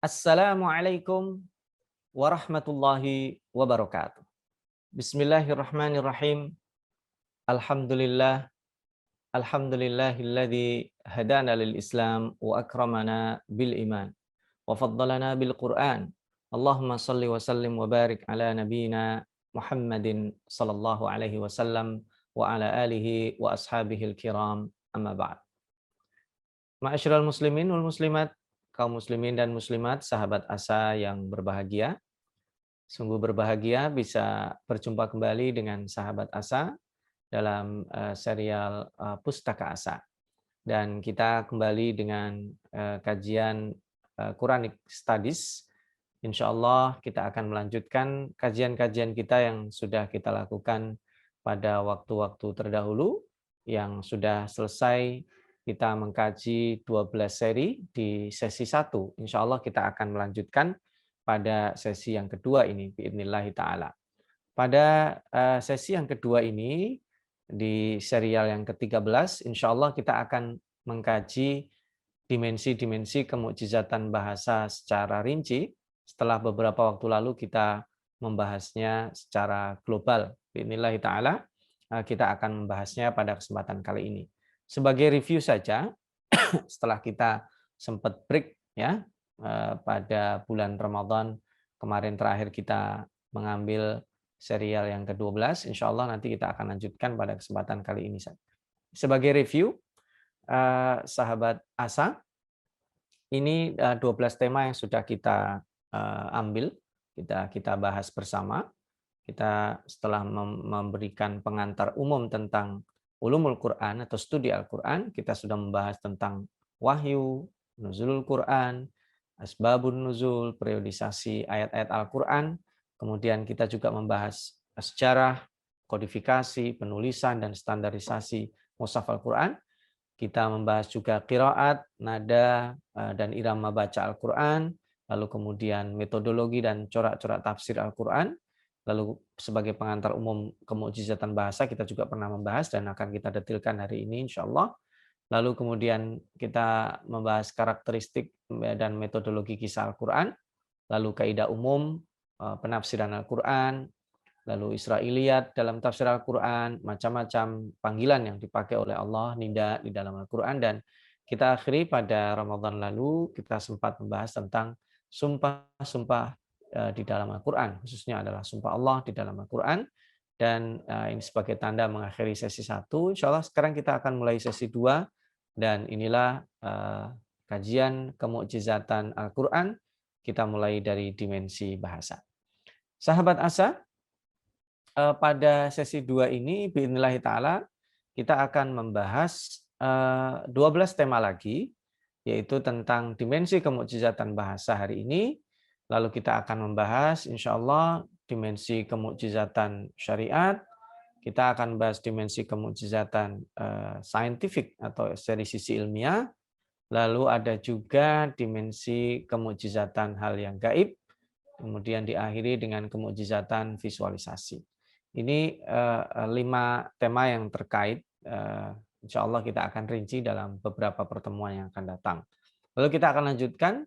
Assalamualaikum warahmatullahi wabarakatuh. Bismillahirrahmanirrahim. Alhamdulillah, alhamdulillahilladzi hadana lil Islam wa akramana bil iman wa faddalana bil Qur'an. Allahumma salli wa sallim wa barik ala nabiyyina Muhammadin sallallahu alaihi wasallam wa ala alihi wa ashabihil kiram, amma ba'd. Ma'asyiral muslimin wal muslimat, kaum muslimin dan muslimat, sahabat asa yang berbahagia. Sungguh berbahagia bisa berjumpa kembali dengan sahabat asa dalam serial Pustaka Asa. Dan kita kembali dengan kajian Quranic Studies. Insya Allah kita akan melanjutkan kajian-kajian kita yang sudah kita lakukan pada waktu-waktu terdahulu, yang sudah selesai kita mengkaji 12 seri di sesi 1. Insya Allah kita akan melanjutkan pada sesi yang kedua ini, biidznillah ta'ala. Pada sesi yang kedua ini, di serial yang ke-13, insya Allah kita akan mengkaji dimensi-dimensi kemukjizatan bahasa secara rinci. Setelah beberapa waktu lalu kita membahasnya secara global. Biidznillah ta'ala, kita akan membahasnya pada kesempatan kali ini. Sebagai review saja, setelah kita sempat break ya, pada bulan Ramadan kemarin terakhir kita mengambil serial yang ke-12, insya Allah nanti kita akan lanjutkan pada kesempatan kali ini. Sebagai review, sahabat asa, ini 12 tema yang sudah kita ambil, kita bahas bersama. Kita setelah memberikan pengantar umum tentang Ulumul Quran atau studi Al-Quran, kita sudah membahas tentang wahyu, nuzulul Quran, asbabun nuzul, periodisasi ayat-ayat Al-Quran. Kemudian kita juga membahas sejarah, kodifikasi, penulisan, dan standarisasi mushaf Al-Quran. Kita membahas juga qiraat, nada, dan irama baca Al-Quran. Lalu kemudian metodologi dan corak-corak tafsir Al-Quran. Lalu sebagai pengantar umum kemukjizatan bahasa kita juga pernah membahas dan akan kita detilkan hari ini insya Allah. Lalu kemudian kita membahas karakteristik dan metodologi kisah Al-Quran, lalu kaidah umum penafsiran Al-Quran, lalu Israiliyat dalam tafsir Al-Quran, macam-macam panggilan yang dipakai oleh Allah, nida di dalam Al-Quran, dan kita akhiri pada Ramadan lalu kita sempat membahas tentang sumpah-sumpah di dalam Al-Quran, khususnya adalah sumpah Allah di dalam Al-Quran. Dan ini sebagai tanda mengakhiri sesi 1. Insya Allah sekarang kita akan mulai sesi 2. Dan inilah kajian kemukjizatan Al-Quran. Kita mulai dari dimensi bahasa. Sahabat asa, pada sesi 2 ini, biidznillah ta'ala, kita akan membahas 12 tema lagi, yaitu tentang dimensi kemukjizatan bahasa hari ini. Lalu kita akan membahas insya Allah dimensi kemukjizatan syariat, kita akan bahas dimensi kemukjizatan scientific atau dari sisi ilmiah, lalu ada juga dimensi kemukjizatan hal yang gaib, kemudian diakhiri dengan kemukjizatan visualisasi. Ini 5 tema yang terkait, insya Allah kita akan rinci dalam beberapa pertemuan yang akan datang. Lalu kita akan lanjutkan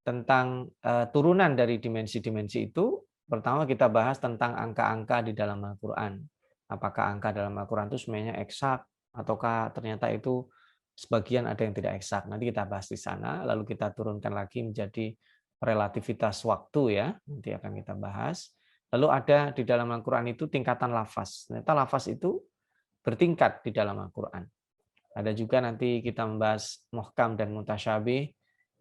tentang turunan dari dimensi-dimensi itu. Pertama kita bahas tentang angka-angka di dalam Al-Quran. Apakah angka dalam Al-Quran itu sebenarnya eksak, ataukah ternyata itu sebagian ada yang tidak eksak. Nanti kita bahas di sana, lalu kita turunkan lagi menjadi relativitas waktu ya, nanti akan kita bahas. Lalu ada di dalam Al-Quran itu tingkatan lafaz. Ternyata lafaz itu bertingkat di dalam Al-Quran. Ada juga nanti kita membahas muhkam dan mutasyabih.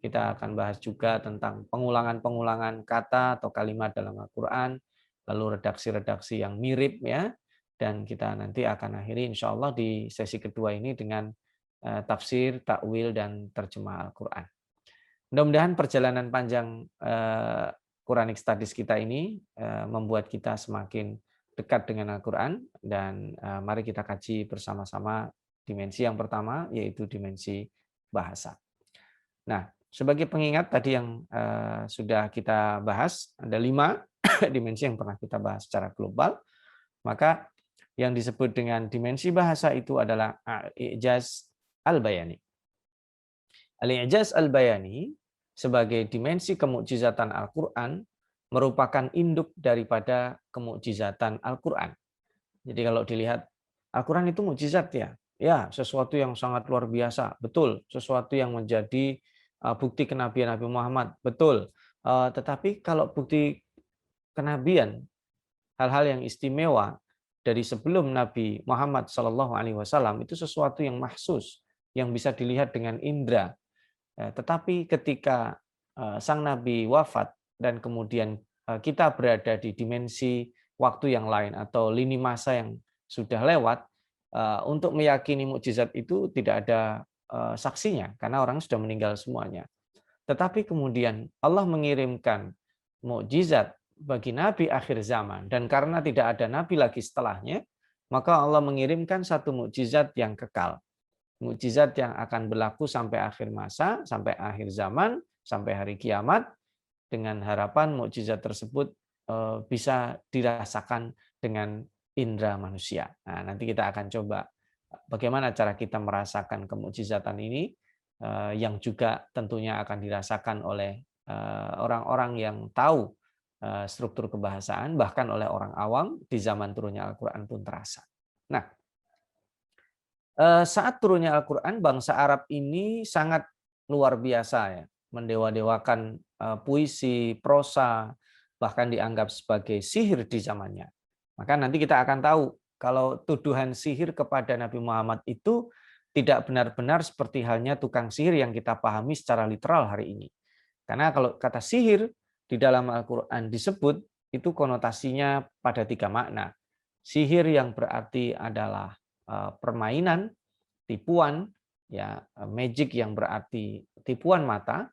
Kita akan bahas juga tentang pengulangan-pengulangan kata atau kalimat dalam Al-Quran, lalu redaksi-redaksi yang mirip ya, dan kita nanti akan akhiri insya Allah di sesi kedua ini dengan tafsir, takwil, dan terjemah Al-Quran. Mudah-mudahan perjalanan panjang Quranic Studies kita ini membuat kita semakin dekat dengan Al-Quran, dan mari kita kaji bersama-sama dimensi yang pertama, yaitu dimensi bahasa. Nah, sebagai pengingat tadi yang sudah kita bahas, ada 5 dimensi yang pernah kita bahas secara global. Maka yang disebut dengan dimensi bahasa itu adalah Al-I'jaz Al-Bayani. Al-I'jaz Al-Bayani sebagai dimensi kemukjizatan Al-Quran merupakan induk daripada kemukjizatan Al-Quran. Jadi kalau dilihat Al-Quran itu mukjizat ya, ya sesuatu yang sangat luar biasa, betul. Sesuatu yang menjadi bukti kenabian Nabi Muhammad, betul. Tetapi kalau bukti kenabian, hal-hal yang istimewa dari sebelum Nabi Muhammad SAW itu sesuatu yang mahsus, yang bisa dilihat dengan indera. Tetapi ketika sang Nabi wafat dan kemudian kita berada di dimensi waktu yang lain atau lini masa yang sudah lewat, untuk meyakini mukjizat itu tidak ada saksinya karena orang sudah meninggal semuanya. Tetapi kemudian Allah mengirimkan mukjizat bagi nabi akhir zaman, dan karena tidak ada nabi lagi setelahnya, maka Allah mengirimkan satu mukjizat yang kekal. Mukjizat yang akan berlaku sampai akhir masa, sampai akhir zaman, sampai hari kiamat, dengan harapan mukjizat tersebut bisa dirasakan dengan indera manusia. Nah, nanti kita akan coba bagaimana cara kita merasakan kemukjizatan ini, yang juga tentunya akan dirasakan oleh orang-orang yang tahu struktur kebahasaan, bahkan oleh orang awam di zaman turunnya Al-Quran pun terasa. Nah, saat turunnya Al-Quran, bangsa Arab ini sangat luar biasa ya, mendewa-dewakan puisi, prosa, bahkan dianggap sebagai sihir di zamannya. Maka nanti kita akan tahu kalau tuduhan sihir kepada Nabi Muhammad itu tidak benar-benar seperti halnya tukang sihir yang kita pahami secara literal hari ini. Karena kalau kata sihir di dalam Al-Quran disebut, itu konotasinya pada 3 makna. Sihir yang berarti adalah permainan, tipuan, ya, magic yang berarti tipuan mata,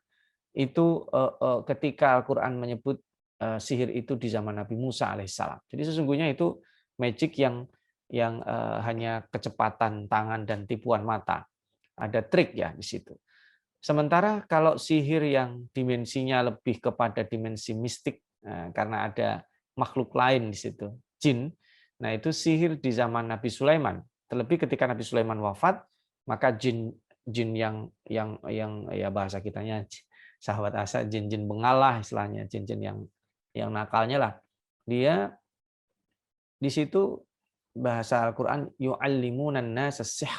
itu ketika Al-Quran menyebut sihir itu di zaman Nabi Musa alaihissalam. Jadi sesungguhnya itu magic yang hanya kecepatan tangan dan tipuan mata. Ada trik ya di situ. Sementara kalau sihir yang dimensinya lebih kepada dimensi mistik, karena ada makhluk lain di situ, jin. Nah, itu sihir di zaman Nabi Sulaiman. Terlebih ketika Nabi Sulaiman wafat, maka jin yang ya bahasa kitanya sahabat asa, jin-jin bengal lah istilahnya, jin-jin yang nakalnya lah. Dia di situ bahasa Al-Qur'an yu'allimunan nasa sihr.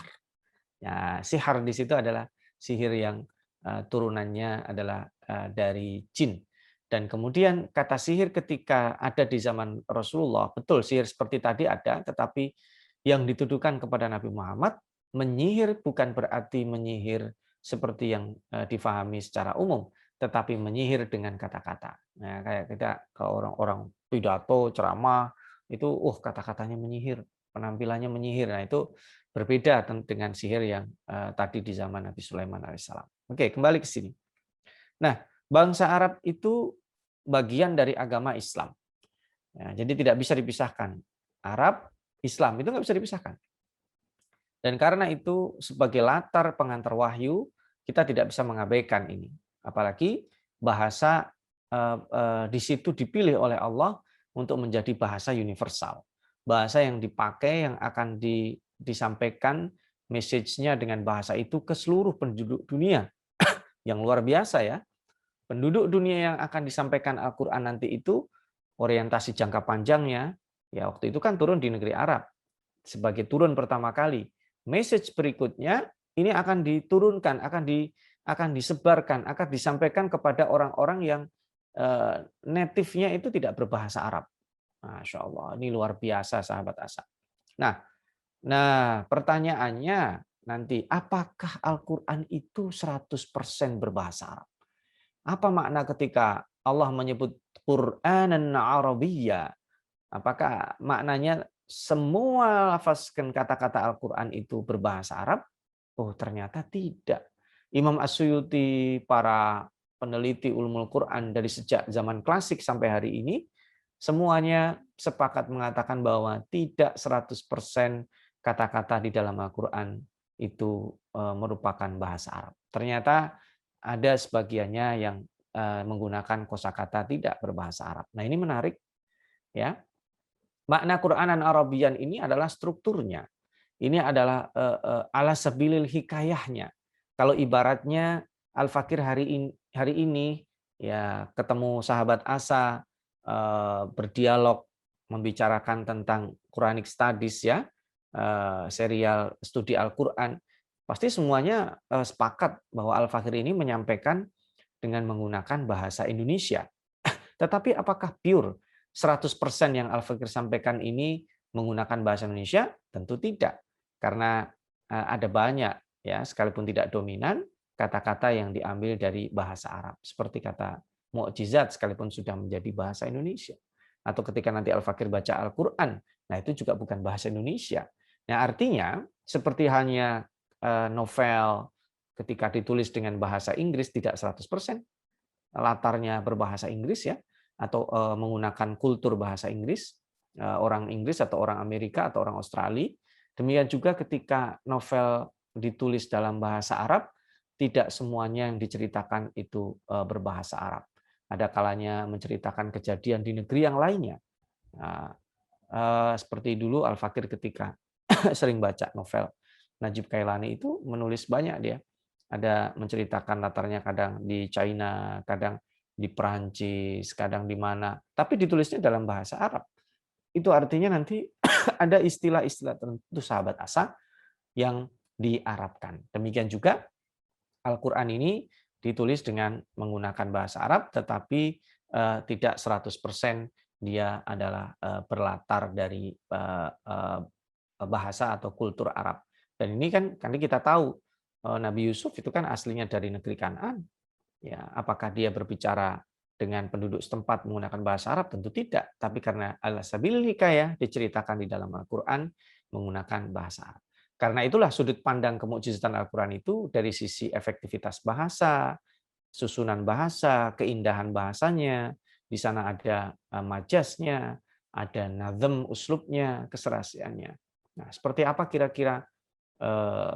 Ya, sihar di situ adalah sihir yang turunannya adalah dari jin. Dan kemudian kata sihir ketika ada di zaman Rasulullah, betul sihir seperti tadi ada, tetapi yang dituduhkan kepada Nabi Muhammad, menyihir bukan berarti menyihir seperti yang difahami secara umum, tetapi menyihir dengan kata-kata. Nah, kayak kita kalau orang-orang pidato, ceramah, itu kata-katanya menyihir, penampilannya menyihir. Nah, itu berbeda dengan sihir yang tadi di zaman Nabi Sulaiman alaihissalam. Oke, kembali ke sini. Nah, bangsa Arab itu bagian dari agama Islam. Ya, jadi tidak bisa dipisahkan. Arab, Islam itu nggak bisa dipisahkan. Dan karena itu sebagai latar pengantar wahyu, kita tidak bisa mengabaikan ini. Apalagi bahasa di situ dipilih oleh Allah untuk menjadi bahasa universal. Bahasa yang dipakai, yang akan disampaikan message-nya dengan bahasa itu ke seluruh penduduk dunia. Yang luar biasa ya. Penduduk dunia yang akan disampaikan Al-Quran nanti itu, orientasi jangka panjangnya, ya waktu itu kan turun di negeri Arab. Sebagai turun pertama kali. Message berikutnya, ini akan diturunkan, akan disebarkan, akan disampaikan kepada orang-orang yang native-nya itu tidak berbahasa Arab. Masya Allah, ini luar biasa sahabat Asa. Nah, pertanyaannya nanti, apakah Al-Quran itu 100% berbahasa Arab? Apa makna ketika Allah menyebut Qur'anan Arabiyya? Apakah maknanya semua lafaz kata-kata Al-Quran itu berbahasa Arab? Oh, ternyata tidak. Imam As-Suyuti, para peneliti ulumul Quran dari sejak zaman klasik sampai hari ini, semuanya sepakat mengatakan bahwa tidak 100% kata-kata di dalam Al-Quran itu merupakan bahasa Arab. Ternyata ada sebagiannya yang menggunakan kosakata tidak berbahasa Arab. Nah, ini menarik ya. Makna Qur'anan Arabian ini adalah strukturnya. Ini adalah ala sabilil hikayahnya. Kalau ibaratnya Al-Fakir hari ini ya ketemu sahabat Asa, berdialog membicarakan tentang Quranic Studies ya, serial studi Al-Qur'an, pasti semuanya sepakat bahwa Al-Fakir ini menyampaikan dengan menggunakan bahasa Indonesia. Tetapi apakah pure 100% yang Al-Fakir sampaikan ini menggunakan bahasa Indonesia? Tentu tidak. Karena ada banyak ya, sekalipun tidak dominan, kata-kata yang diambil dari bahasa Arab. Seperti kata mukjizat sekalipun sudah menjadi bahasa Indonesia. Atau ketika nanti Al-Fakir baca Al-Qur'an, nah itu juga bukan bahasa Indonesia. Nah, artinya seperti halnya novel ketika ditulis dengan bahasa Inggris tidak 100% latarnya berbahasa Inggris ya, atau menggunakan kultur bahasa Inggris, orang Inggris atau orang Amerika atau orang Australia. Demikian juga ketika novel ditulis dalam bahasa Arab, tidak semuanya yang diceritakan itu berbahasa Arab. Ada kalanya menceritakan kejadian di negeri yang lainnya. Nah, seperti dulu Al-Fakir ketika sering baca novel Najib Kailani itu menulis banyak dia. Ada menceritakan latarnya kadang di China, kadang di Perancis, kadang di mana. Tapi ditulisnya dalam bahasa Arab. Itu artinya nanti ada istilah-istilah tertentu sahabat Asa yang diarabkan. Demikian juga Al-Quran ini ditulis dengan menggunakan bahasa Arab, tetapi tidak 100% dia adalah berlatar dari bahasa atau kultur Arab. Dan ini kan kita tahu Nabi Yusuf itu kan aslinya dari negeri Kanaan. Ya, apakah dia berbicara dengan penduduk setempat menggunakan bahasa Arab? Tentu tidak. Tapi karena al-sabilil hikayah diceritakan di dalam Al-Quran menggunakan bahasa Arab. Karena itulah sudut pandang kemukjizatan Al-Quran itu dari sisi efektivitas bahasa, susunan bahasa, keindahan bahasanya, di sana ada majasnya, ada nazm uslubnya, keserasiannya. Nah, seperti apa kira-kira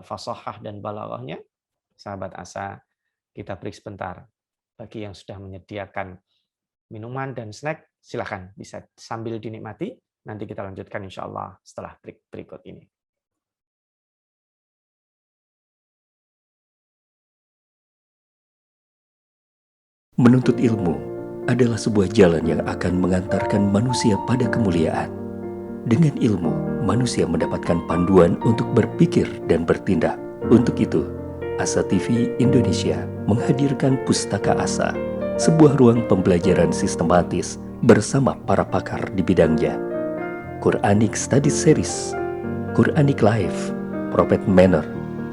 fasahah dan balaghahnya? Sahabat Asa, kita break sebentar. Bagi yang sudah menyediakan minuman dan snack, silakan bisa sambil dinikmati. Nanti kita lanjutkan insya Allah setelah break berikut ini. Menuntut ilmu adalah sebuah jalan yang akan mengantarkan manusia pada kemuliaan. Dengan ilmu, manusia mendapatkan panduan untuk berpikir dan bertindak. Untuk itu, Asa TV Indonesia menghadirkan Pustaka Asa, sebuah ruang pembelajaran sistematis bersama para pakar di bidangnya. Quranic Studies Series, Quranic Life, Prophet Manner,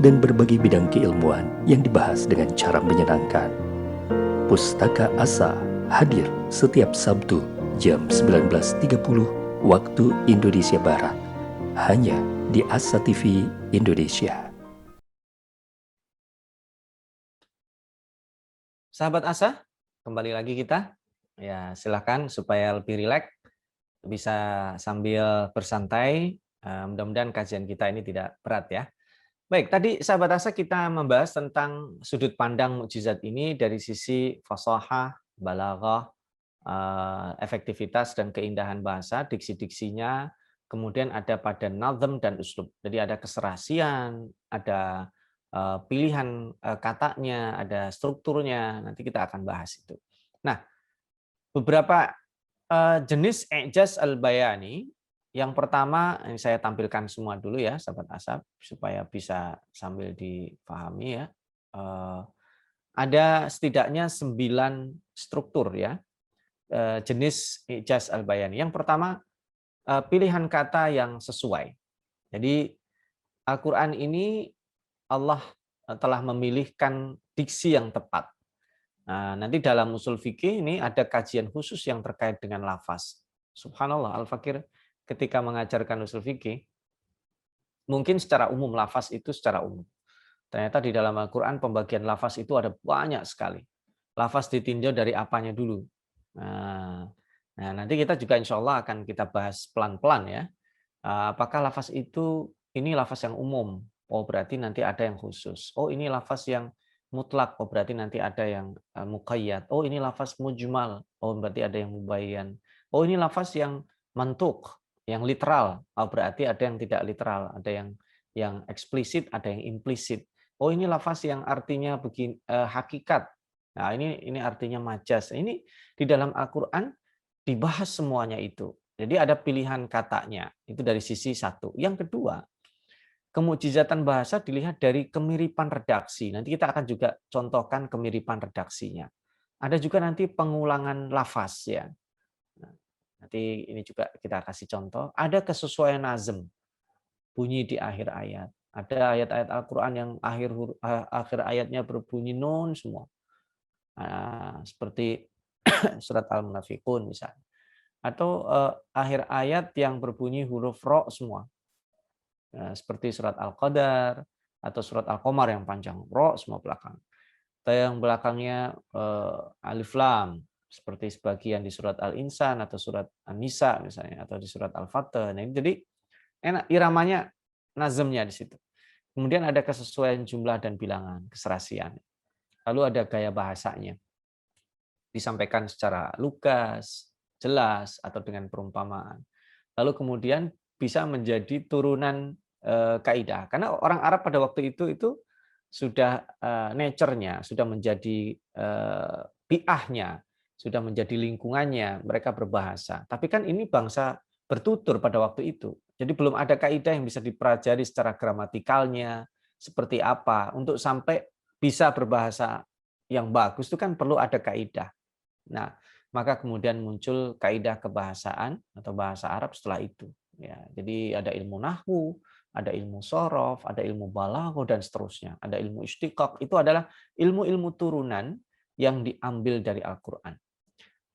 dan berbagai bidang keilmuan yang dibahas dengan cara menyenangkan. Pustaka Asa hadir setiap Sabtu jam 19.30 waktu Indonesia Barat, hanya di Asa TV Indonesia. Sahabat Asa, kembali lagi kita. Ya, silakan supaya lebih rileks bisa sambil bersantai. Mudah-mudahan kajian kita ini tidak berat ya. Baik, tadi sahabat Asa kita membahas tentang sudut pandang mukjizat ini dari sisi fasahah, balaghah, efektivitas dan keindahan bahasa, diksi-diksinya, kemudian ada pada nazm dan uslub. Jadi ada keserasian, ada pilihan katanya, ada strukturnya, nanti kita akan bahas itu. Nah, beberapa jenis i'jaz al-bayani. Yang pertama yang saya tampilkan semua dulu ya, sahabat Asap, supaya bisa sambil dipahami ya. Ada setidaknya 9 struktur ya, jenis i'jaz al-bayani. Yang pertama, pilihan kata yang sesuai. Jadi Al-Quran ini Allah telah memilihkan diksi yang tepat. Nah, nanti dalam usul fikih ini ada kajian khusus yang terkait dengan lafaz. Subhanallah, Al-Fakir ketika mengajarkan usul fikih, mungkin secara umum lafaz itu secara umum. Ternyata di dalam Al-Quran pembagian lafaz itu ada banyak sekali. Lafaz ditinjau dari apanya dulu. Nah, nanti kita juga insya Allah akan kita bahas pelan-pelan ya. Apakah lafaz itu ini lafaz yang umum? Oh berarti nanti ada yang khusus. Oh ini lafaz yang mutlak. Oh berarti nanti ada yang muqayyad. Oh ini lafaz mujmal. Oh berarti ada yang mubayyan. Oh ini lafaz yang mantuk, yang literal. Oh berarti ada yang tidak literal. Ada yang eksplisit, ada yang implisit. Oh, ini lafaz yang artinya begini, hakikat. Nah, ini artinya majas. Ini di dalam Al-Qur'an dibahas semuanya itu. Jadi ada pilihan katanya, itu dari sisi satu. Yang kedua, kemukjizatan bahasa dilihat dari kemiripan redaksi. Nanti kita akan juga contohkan kemiripan redaksinya. Ada juga nanti pengulangan lafaz ya. Nah, nanti ini juga kita kasih contoh. Ada kesesuaian nazm, bunyi di akhir ayat. Ada ayat-ayat Al-Quran yang akhir ayatnya berbunyi nun semua. Nah, seperti surat Al-Munafiqun misalnya. Atau akhir ayat yang berbunyi huruf ro semua. Nah, seperti surat Al-Qadar atau surat Al-Qamar yang panjang. Ro semua belakang. Atau yang belakangnya alif lam. Seperti sebagian di surat Al-Insan atau surat An-Nisa misalnya. Atau di surat Al-Fatah. Nah, jadi enak iramanya, nazmnya di situ. Kemudian ada kesesuaian jumlah dan bilangan, keserasian. Lalu ada gaya bahasanya. Disampaikan secara lugas, jelas, atau dengan perumpamaan. Lalu kemudian bisa menjadi turunan kaidah. Karena orang Arab pada waktu itu sudah nature-nya, sudah menjadi biahnya, sudah menjadi lingkungannya, mereka berbahasa. Tapi kan ini bangsa bertutur pada waktu itu. Jadi belum ada kaidah yang bisa dipelajari secara gramatikalnya, seperti apa. Untuk sampai bisa berbahasa yang bagus itu kan perlu ada kaidah. Nah, maka kemudian muncul kaidah kebahasaan atau bahasa Arab setelah itu. Ya, jadi ada ilmu nahwu, ada ilmu sorof, ada ilmu balaghah dan seterusnya. Ada ilmu istiqaq. Itu adalah ilmu-ilmu turunan yang diambil dari Al-Quran.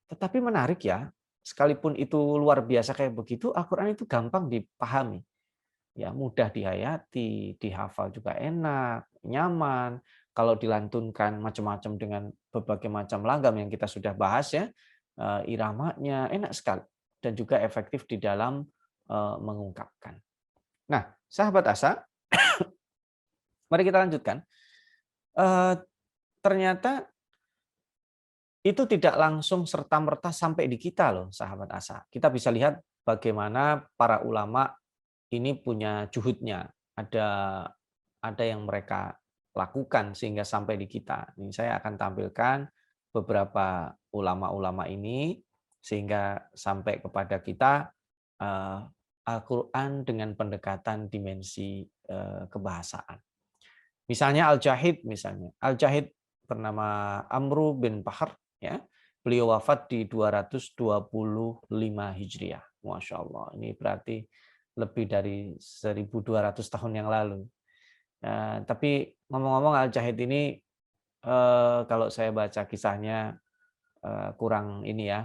Tetapi menarik ya, sekalipun itu luar biasa kayak begitu, Al-Quran itu gampang dipahami. Ya, mudah dihayati, dihafal juga enak, nyaman. Kalau dilantunkan macam-macam dengan berbagai macam langgam yang kita sudah bahas ya, iramanya enak sekali dan juga efektif di dalam mengungkapkan. Nah, sahabat Asa, mari kita lanjutkan. Ternyata itu tidak langsung serta-merta sampai di kita loh, sahabat Asa. Kita bisa lihat bagaimana para ulama ini punya juhudnya. Ada yang mereka lakukan sehingga sampai di kita. Ini saya akan tampilkan beberapa ulama-ulama ini sehingga sampai kepada kita Al-Quran dengan pendekatan dimensi kebahasaan. Misalnya Al-Jahid misalnya. Al-Jahid bernama Amru bin Bahr ya. Beliau wafat di 225 Hijriah. Masya Allah. Ini berarti lebih dari 1.200 tahun yang lalu. Tapi ngomong-ngomong Al-Jahid ini kalau saya baca kisahnya kurang ini ya,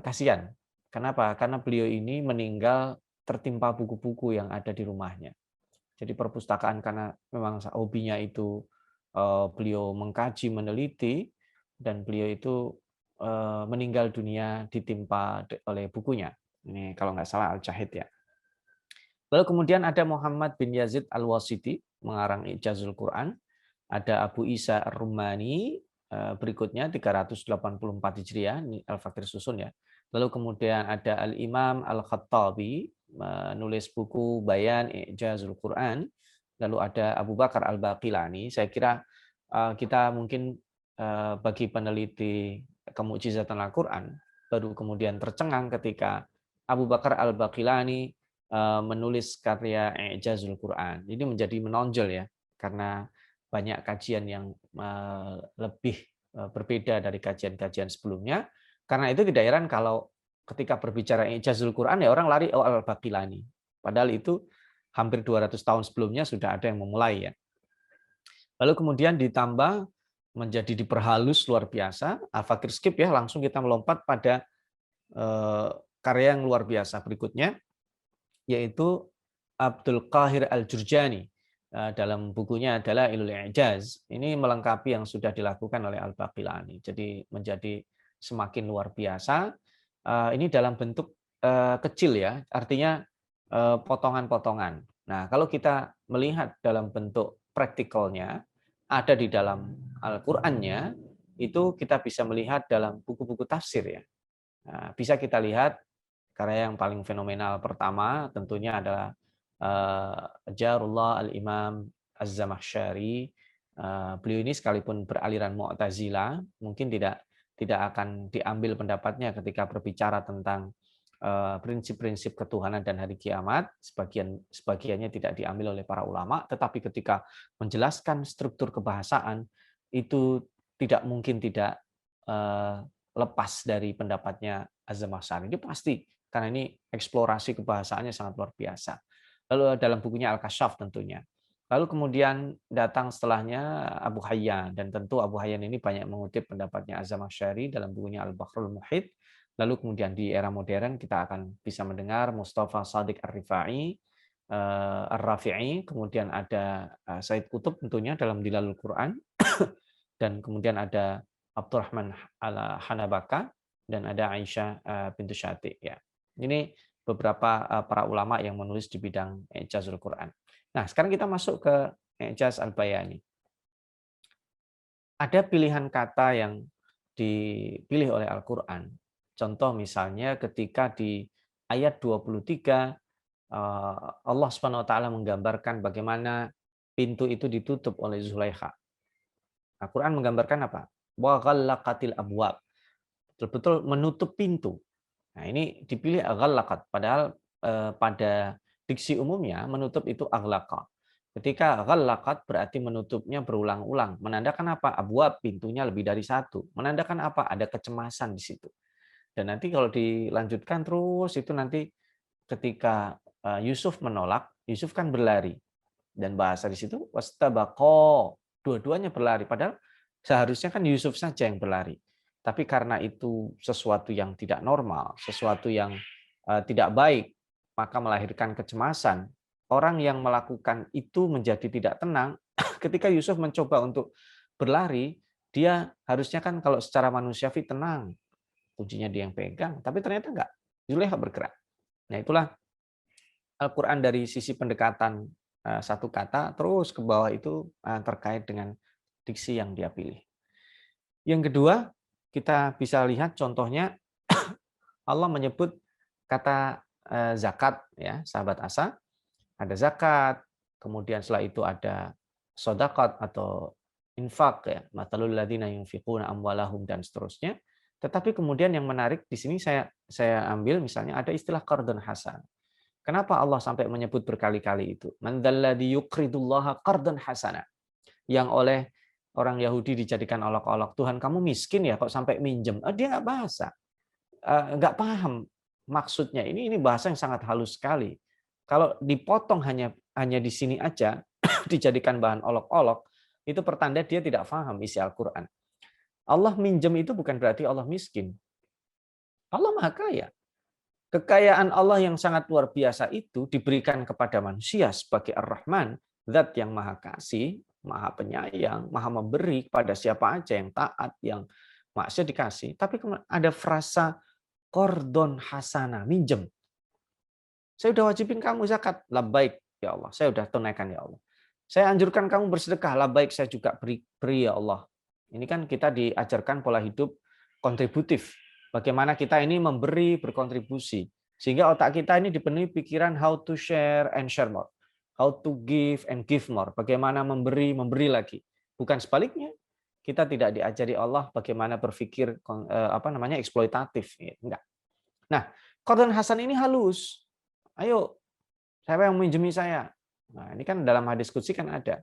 kasihan. Kenapa? Karena beliau ini meninggal tertimpa buku-buku yang ada di rumahnya. Jadi perpustakaan karena memang hobinya itu beliau mengkaji, meneliti, dan beliau itu meninggal dunia ditimpa oleh bukunya. Ini kalau nggak salah Al-Jahid ya. Lalu kemudian ada Muhammad bin Yazid Al-Wasiti mengarang Ijazul Quran. Ada Abu Isa Ar-Rumani berikutnya 384 Hijriah, ini Al-Fakir susun ya. Lalu kemudian ada Al-Imam Al-Khattabi menulis buku Bayan Ijazul Quran. Lalu ada Abu Bakar Al-Baqilani. Saya kira kita mungkin bagi peneliti kemukjizatan Al-Quran baru kemudian tercengang ketika Abu Bakar Al-Baqilani menulis karya Ijazul Quran. Ini menjadi menonjol ya, karena banyak kajian yang lebih berbeda dari kajian-kajian sebelumnya. Karena itu tidak heran kalau ketika berbicara Ijazul Quran ya orang lari Al-Baqilani. Padahal itu hampir 200 tahun sebelumnya sudah ada yang memulai ya. Lalu kemudian ditambah menjadi diperhalus luar biasa. Al-Fakir skip ya, langsung kita melompat pada karya yang luar biasa berikutnya, yaitu Abdul Qahir Al-Jurjani dalam bukunya adalah Ilul I'jaz. Ini melengkapi yang sudah dilakukan oleh Al-Baqilani. Jadi menjadi semakin luar biasa. Ini dalam bentuk kecil ya, artinya potongan-potongan. Nah, kalau kita melihat dalam bentuk praktikalnya, ada di dalam Al-Qur'annya, itu kita bisa melihat dalam buku-buku tafsir ya. Nah, bisa kita lihat karya yang paling fenomenal pertama tentunya adalah Jarullah Al-Imam Az-Zamakhsyari, beliau ini sekalipun beraliran Mu'tazilah, mungkin tidak akan diambil pendapatnya ketika berbicara tentang prinsip-prinsip ketuhanan dan hari kiamat, sebagiannya tidak diambil oleh para ulama, tetapi ketika menjelaskan struktur kebahasaan itu tidak mungkin tidak lepas dari pendapatnya Az-Zamakhsyari. Ini pasti, karena ini eksplorasi kebahasaannya sangat luar biasa. Lalu dalam bukunya Al-Kasyaf tentunya. Lalu kemudian datang setelahnya Abu Hayyan, dan tentu Abu Hayyan ini banyak mengutip pendapatnya Az-Zamakhsyari dalam bukunya Al-Bahrul Muhit. Lalu kemudian di era modern kita akan bisa mendengar Mustafa Shadiq Ar-Rifai, Ar-Rafi'i, kemudian ada Said Qutb tentunya dalam Dilalul Quran, dan kemudian ada Abdurrahman Al-Hanabaka, dan ada Aisyah bintu Syati. Ya. Ini beberapa para ulama yang menulis di bidang Ijazul Quran. Nah, sekarang kita masuk ke Ijaz Al-Bayani. Ada pilihan kata yang dipilih oleh Al-Quran. Contoh misalnya ketika di ayat 23 Allah Subhanahu wa taala menggambarkan bagaimana pintu itu ditutup oleh Zulaikha. Al-Quran menggambarkan apa? Wa ghallaqatil abwab. Betul-betul menutup pintu. Nah, ini dipilih ghallaqat, padahal pada diksi umumnya menutup itu aghlaqa. Ketika ghallaqat berarti menutupnya berulang-ulang. Menandakan apa? Abwab, pintunya lebih dari satu. Menandakan apa? Ada kecemasan di situ. Dan nanti kalau dilanjutkan terus itu nanti ketika Yusuf menolak, Yusuf kan berlari. Dan bahasa di situ wastabaqo, dua-duanya berlari. Padahal seharusnya kan Yusuf saja yang berlari. Tapi karena itu sesuatu yang tidak normal, sesuatu yang tidak baik, maka melahirkan kecemasan. Orang yang melakukan itu menjadi tidak tenang ketika Yusuf mencoba untuk berlari, dia harusnya kan kalau secara manusiawi tenang, kuncinya dia yang pegang, tapi ternyata enggak. Zulaikha bergerak. Nah, itulah Al-Quran dari sisi pendekatan satu kata terus ke bawah itu terkait dengan diksi yang dia pilih. Yang kedua, kita bisa lihat contohnya Allah menyebut kata zakat, ya, sahabat Asa. Ada zakat, kemudian setelah itu ada sodakat atau infak, ya, matalul ladzina yunfiquna amwalahum, dan seterusnya. Tetapi kemudian yang menarik di sini saya ambil misalnya ada istilah qardun hasan. Kenapa Allah sampai menyebut berkali-kali itu? Man dzalladzi yuqridullaha qardan hasana. Yang oleh orang Yahudi dijadikan olok-olok. Tuhan, kamu miskin ya kok sampai minjem? Dia nggak bahasa, nggak paham maksudnya. Ini bahasa yang sangat halus sekali. Kalau dipotong hanya di sini aja, dijadikan bahan olok-olok, itu pertanda dia tidak paham isi Al-Quran. Allah minjem itu bukan berarti Allah miskin. Allah Maha Kaya. Kekayaan Allah yang sangat luar biasa itu diberikan kepada manusia sebagai Ar-Rahman, zat yang maha kasih, maha penyayang, maha memberi kepada siapa aja yang taat, yang maksudnya dikasih. Tapi ada frasa qardon hasana, minjem. Saya sudah wajibin kamu zakat, labbaik ya Allah. Saya sudah tunaikan ya Allah. Saya anjurkan kamu bersedekah, labbaik, saya juga beri ya Allah. Ini kan kita diajarkan pola hidup kontributif. Bagaimana kita ini memberi, berkontribusi. Sehingga otak kita ini dipenuhi pikiran how to share and share more. How to give and give more. Bagaimana memberi, memberi lagi. Bukan sebaliknya. Kita tidak diajari Allah bagaimana berpikir eksploitatif. Enggak. Nah, qardun hasan ini halus. Ayo, siapa yang minjemi saya? Nah, ini kan dalam hadis qudsi kan ada.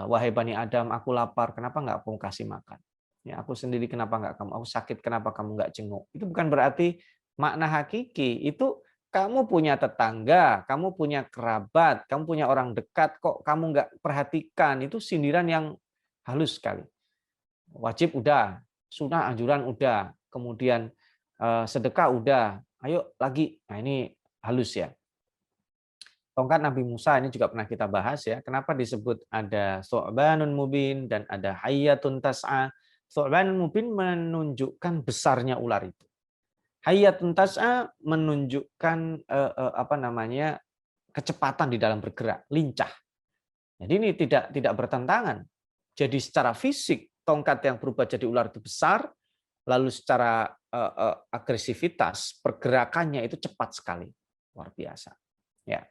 Wahai Bani Adam, aku lapar, kenapa enggak kamu kasih makan? Ya, aku sendiri kenapa enggak kamu? Aku sakit, kenapa kamu enggak jenguk? Itu bukan berarti makna hakiki. Itu kamu punya tetangga, kamu punya kerabat, kamu punya orang dekat, kok kamu enggak perhatikan. Itu sindiran yang halus sekali. Wajib udah, sunnah anjuran udah, kemudian sedekah udah, ayo lagi. Nah, ini halus ya. Tongkat Nabi Musa ini juga pernah kita bahas ya. Kenapa disebut ada Thu'banun Mubin dan ada Hayyatun Tas'a? Thu'banun Mubin menunjukkan besarnya ular itu. Hayyatun Tas'a menunjukkan kecepatan di dalam bergerak, lincah. Jadi ini tidak bertentangan. Jadi secara fisik tongkat yang berubah jadi ular itu besar, lalu secara agresivitas pergerakannya itu cepat sekali, luar biasa. Ya.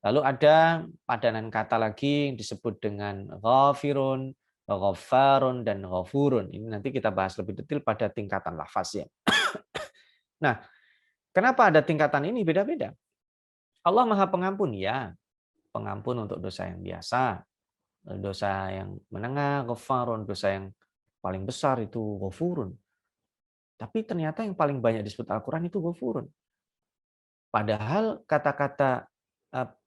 Lalu ada padanan kata lagi yang disebut dengan ghafirun, ghaffarun, dan ghafurun. Ini nanti kita bahas lebih detail pada tingkatan lafaz ya. Nah, kenapa ada tingkatan ini beda-beda? Allah Maha Pengampun ya, pengampun untuk dosa yang biasa, dosa yang menengah, ghaffarun, dosa yang paling besar itu ghafurun. Tapi ternyata yang paling banyak disebut Al-Quran itu ghafurun. Padahal kata-kata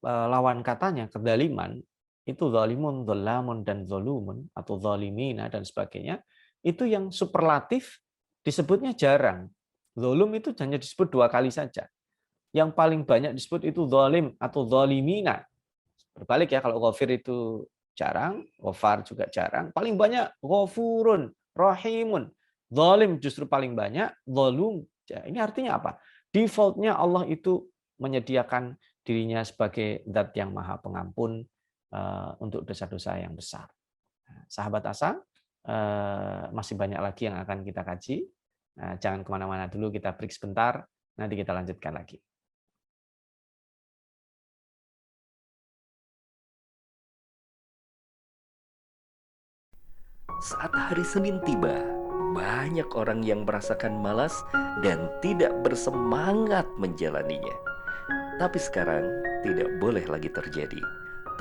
lawan katanya, kedaliman, itu zalimun, dzalamun, dan zolumun, atau zalimina, dan sebagainya, itu yang superlatif disebutnya jarang. Zolum itu hanya disebut 2 kali saja. Yang paling banyak disebut itu zalim atau zalimina. Berbalik ya, kalau ghafir itu jarang, ghafar juga jarang. Paling banyak ghafurun, rahimun. Zalim justru paling banyak, zalum. Ini artinya apa? Defaultnya Allah itu menyediakan dirinya sebagai zat yang maha pengampun untuk dosa-dosa yang besar. Sahabat Asa, masih banyak lagi yang akan kita kaji. Jangan kemana-mana dulu, kita break sebentar, nanti kita lanjutkan lagi. Saat hari Senin tiba, banyak orang yang merasakan malas dan tidak bersemangat menjalaninya. Tapi sekarang tidak boleh lagi terjadi.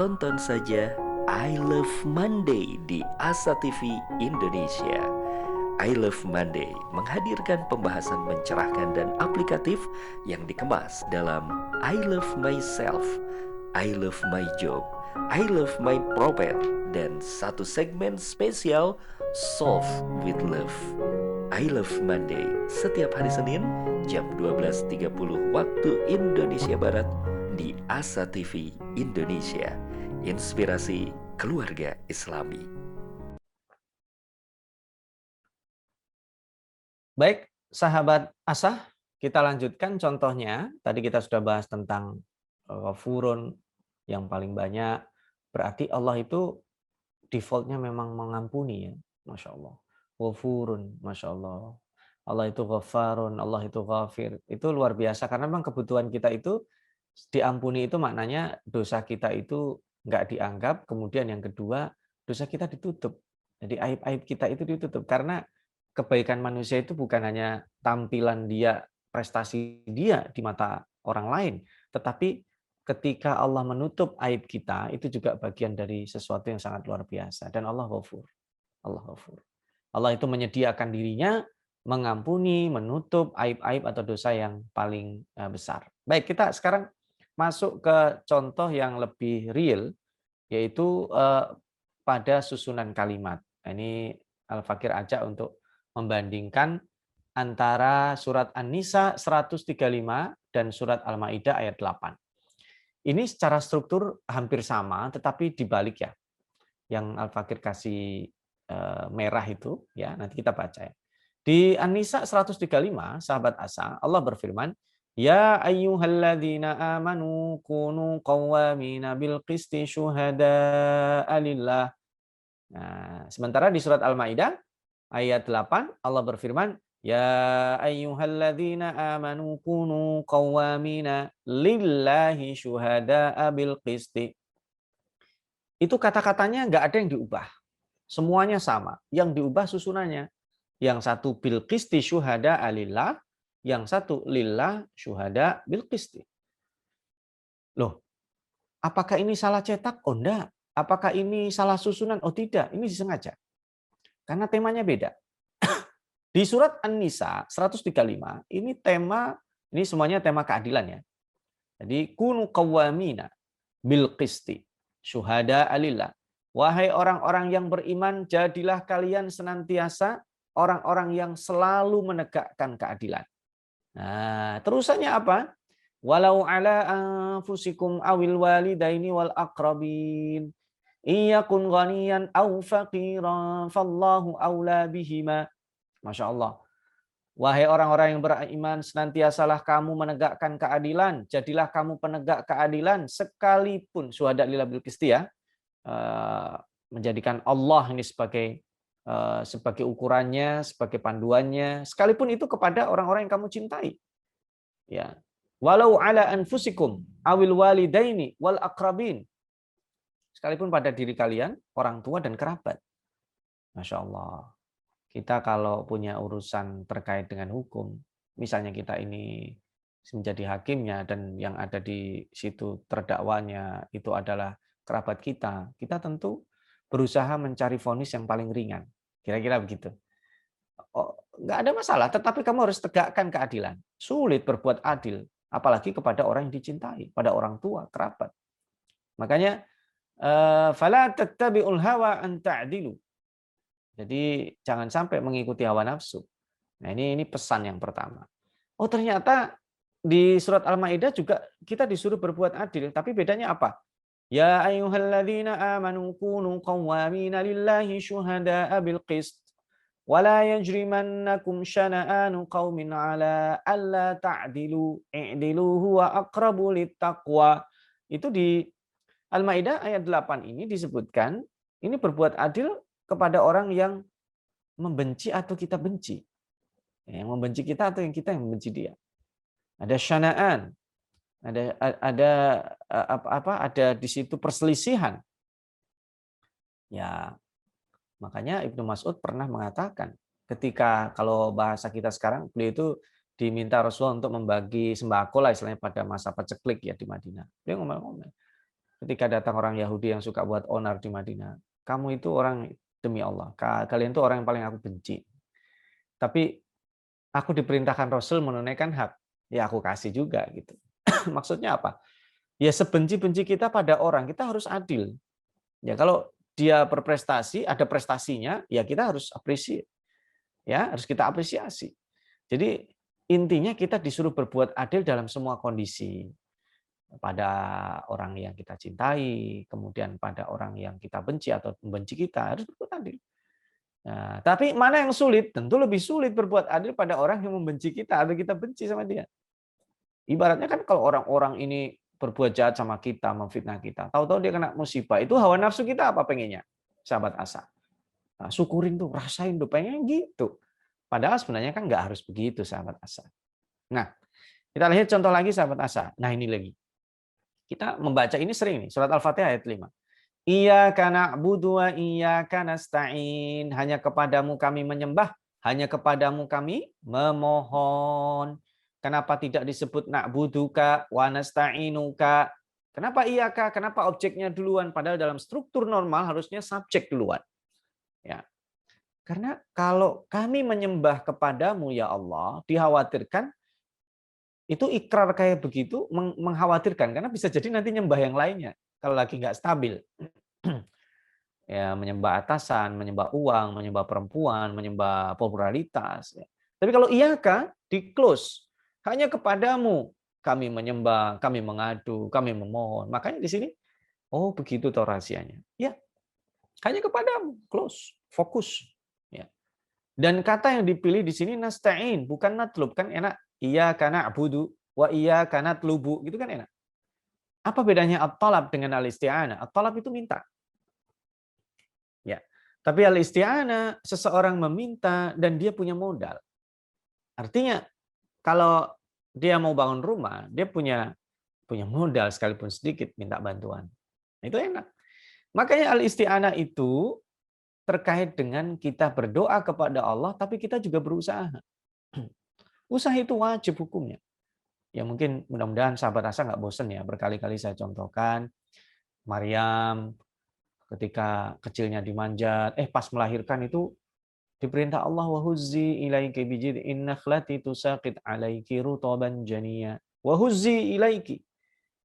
Tonton saja I Love Monday di Asa TV Indonesia. I Love Monday menghadirkan pembahasan mencerahkan dan aplikatif yang dikemas dalam I Love Myself, I Love My Job, I Love My Prophet, dan satu segmen spesial Solve with Love. I Love Monday setiap hari Senin jam 12.30 waktu Indonesia Barat di Asa TV Indonesia. Inspirasi keluarga Islami. Baik, sahabat Asah, kita lanjutkan contohnya. Tadi kita sudah bahas tentang ghafurun yang paling banyak. Berarti Allah itu defaultnya memang mengampuni ya. Masya Allah. Ghafurun, Masya Allah. Allah itu ghaffarun, Allah itu ghafir. Itu luar biasa karena memang kebutuhan kita itu diampuni, itu maknanya dosa kita itu nggak dianggap, kemudian yang kedua dosa kita ditutup. Jadi aib-aib kita itu ditutup karena kebaikan manusia itu bukan hanya tampilan dia, prestasi dia di mata orang lain, tetapi ketika Allah menutup aib kita, itu juga bagian dari sesuatu yang sangat luar biasa. Dan Allah ghafur. Allah ghafur. Allah itu menyediakan dirinya mengampuni, menutup aib-aib atau dosa yang paling besar. Baik, kita sekarang masuk ke contoh yang lebih real, yaitu pada susunan kalimat. Ini Al-Fakir ajak untuk membandingkan antara surat An-Nisa 135 dan surat Al-Maidah ayat 8. Ini secara struktur hampir sama, tetapi dibalik ya. Yang Al-Fakir kasih merah itu, ya nanti kita baca ya. Di An-Nisa 135, sahabat Asa, Allah berfirman, Ya ayyuhalladzina amanu kunu qawwamina bil qisti syuhada'a lillah. Nah, sementara di surat Al-Maidah ayat 8 Allah berfirman, Ya ayyuhalladzina amanu kunu qawwamina lillahi syuhada'a bil qisti. Itu kata-katanya nggak ada yang diubah. Semuanya sama. Yang diubah susunannya. Yang satu bil qisti syuhada'a lillah, yang satu lillah syuhada bil qisti. Loh, apakah ini salah cetak? Oh enggak. Apakah ini salah susunan? Oh tidak, ini disengaja. Karena temanya beda. Di surat An-Nisa 135, ini semuanya tema keadilan ya. Jadi kunu qawwamina bil qisti syuhada alillah. Wahai orang-orang yang beriman, jadilah kalian senantiasa orang-orang yang selalu menegakkan keadilan. Nah, terusannya apa? Walau ala anfusikum awil walidaini wal aqrabin iyakun ghaniyan aw faqiran fallahu aula bihima. Masya Allah. Wahai orang-orang yang beriman, senantiasalah kamu menegakkan keadilan. Jadilah kamu penegak keadilan sekalipun syuhada lillah bil qisti ya. Menjadikan Allah ini sebagai ukurannya, sebagai panduannya, sekalipun itu kepada orang-orang yang kamu cintai. Ya. Walau ala anfusikum awil walidaini wal aqrabin. Sekalipun pada diri kalian, orang tua dan kerabat. Masya Allah. Kita kalau punya urusan terkait dengan hukum, misalnya kita ini menjadi hakimnya dan yang ada di situ terdakwanya itu adalah kerabat kita tentu berusaha mencari vonis yang paling ringan. Kira-kira begitu. Oh, nggak ada masalah, tetapi kamu harus tegakkan keadilan. Sulit berbuat adil, apalagi kepada orang yang dicintai, pada orang tua, kerabat. Makanya, fala tattabi'ul hawa an ta'dilu. Jadi jangan sampai mengikuti hawa nafsu. Nah, ini pesan yang pertama. Oh, ternyata di surat Al-Maidah juga kita disuruh berbuat adil, tapi bedanya apa? Ya ayyuhalladzina amanu kunu qawwamina lillahi syuhada'a bil qist wa la yajrimannakum syana'anu qaumin 'ala alla ta'dilu i'dilu huwa aqrabu littaqwa. Itu di Al-Maidah ayat 8 ini disebutkan ini berbuat adil kepada orang yang membenci atau kita benci. Yang membenci kita atau yang kita yang membenci dia. Ada syana'an, ada di situ perselisihan. Ya, makanya Ibnu Mas'ud pernah mengatakan ketika kalau bahasa kita sekarang beliau itu diminta Rasulullah untuk membagi sembako lah istilahnya pada masa paceklik ya di Madinah. Dia ngomong-ngomong. Ketika datang orang Yahudi yang suka buat onar di Madinah, kamu itu orang demi Allah, kalian itu orang yang paling aku benci. Tapi aku diperintahkan Rasul menunaikan hak, ya aku kasih juga gitu. Maksudnya apa? Ya sebenci-benci kita pada orang, kita harus adil. Ya kalau dia berprestasi, ada prestasinya, ya kita harus apresiasi. Ya, harus kita apresiasi. Jadi intinya kita disuruh berbuat adil dalam semua kondisi. Pada orang yang kita cintai, kemudian pada orang yang kita benci atau membenci kita, harus berbuat adil. Nah, tapi mana yang sulit? Tentu lebih sulit berbuat adil pada orang yang membenci kita atau kita benci sama dia. Ibaratnya kan kalau orang-orang ini berbuat jahat sama kita, memfitnah kita, tahu-tahu dia kena musibah, itu hawa nafsu kita apa pengennya? Sahabat Asa. Nah, syukurin tuh, rasain tuh, pengen gitu. Padahal sebenarnya kan nggak harus begitu, sahabat Asa. Nah, kita lihat contoh lagi, sahabat Asa. Nah, ini lagi. Kita membaca ini sering nih, surat Al-Fatihah ayat 5. Iyyaka na'budu wa iyyaka nasta'in. Hanya kepadamu kami menyembah, hanya kepadamu kami memohon. Kenapa tidak disebut na'buduka wa nasta'inuka? Kenapa iyyaka? Kenapa objeknya duluan? Padahal dalam struktur normal harusnya subjek duluan. Ya. Karena kalau kami menyembah kepadamu ya Allah, dikhawatirkan itu ikrar kayak begitu mengkhawatirkan karena bisa jadi nanti nyembah yang lainnya kalau lagi nggak stabil. Ya, menyembah atasan, menyembah uang, menyembah perempuan, menyembah popularitas. Tapi kalau iyaka di close, hanya kepadamu kami menyembah, kami mengadu, kami memohon. Makanya di sini, oh begitu toh rahasianya. Ya, hanya kepadamu, close, fokus. Ya. Dan kata yang dipilih di sini nasta'in, bukan natlub, kan enak. Iyyaka na'budu wa iyyaka natlubu, gitu kan enak. Apa bedanya at-talab dengan al-isti'anah? At-talab itu minta. Ya. Tapi al-isti'anah seseorang meminta dan dia punya modal. Artinya kalau dia mau bangun rumah, dia punya modal sekalipun sedikit minta bantuan. Itu enak. Makanya al-isti'anah itu terkait dengan kita berdoa kepada Allah tapi kita juga berusaha. Usaha itu wajib hukumnya. Ya mungkin mudah-mudahan sahabat Asa nggak bosan ya, berkali-kali saya contohkan. Maryam ketika kecilnya dimanjat, pas melahirkan itu diperintah Allah wa huzzi ilaiki bijid'in nakhlati tusaqit alaiki rutaban janiyya. Wa huzzi ilaiki